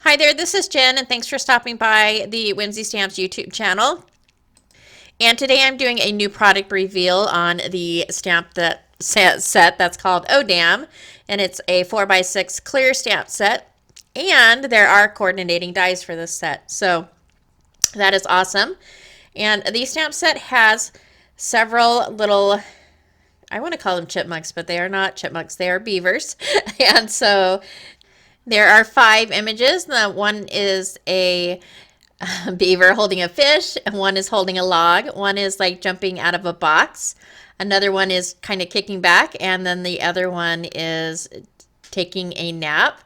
Hi there, this is Jen, and thanks for stopping by the Whimsy Stamps YouTube channel. And today I'm doing a new product reveal on the stamp set that's called Oh Damn, and it's a 4x6 clear stamp set. And there are coordinating dies for this set, so that is awesome. And the stamp set has several little, I want to call them chipmunks, but they are not chipmunks, they are beavers. And so there are 5 images. The one is a beaver holding a fish, and one is holding a log. One is like jumping out of a box. Another one is kind of kicking back, and then the other one is taking a nap.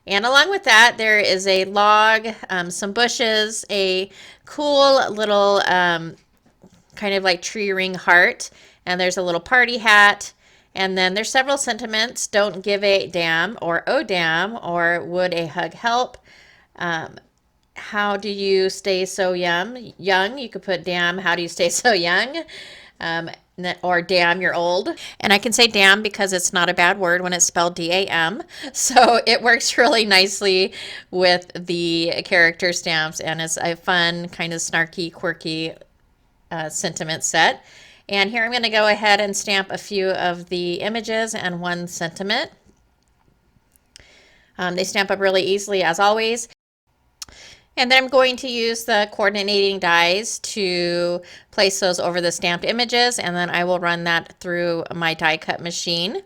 And along with that, there is a log, some bushes, a cool little kind of like tree ring heart, and there's a little party hat. And then there's several sentiments: don't give a damn, or oh damn, or would a hug help? How do you stay so young? You could put damn, how do you stay so young? Or damn, you're old. And I can say damn because it's not a bad word when it's spelled D-A-M. So it works really nicely with the character stamps, and it's a fun, kind of snarky, quirky sentiment set. And here I'm going to go ahead and stamp a few of the images and one sentiment. They stamp up really easily as always. And then I'm going to use the coordinating dies to place those over the stamped images, and then I will run that through my die cut machine.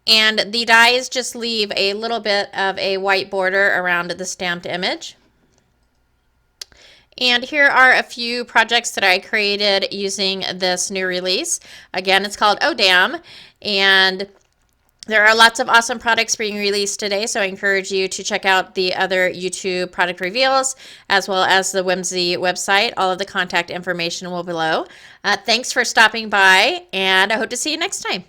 And the dies just leave a little bit of a white border around the stamped image. And here are a few projects that I created using this new release. Again, it's called Oh Damn, and there are lots of awesome products being released today, so I encourage you to check out the other YouTube product reveals as well as the Whimsy website. All of the contact information will be below. Thanks for stopping by, and I hope to see you next time.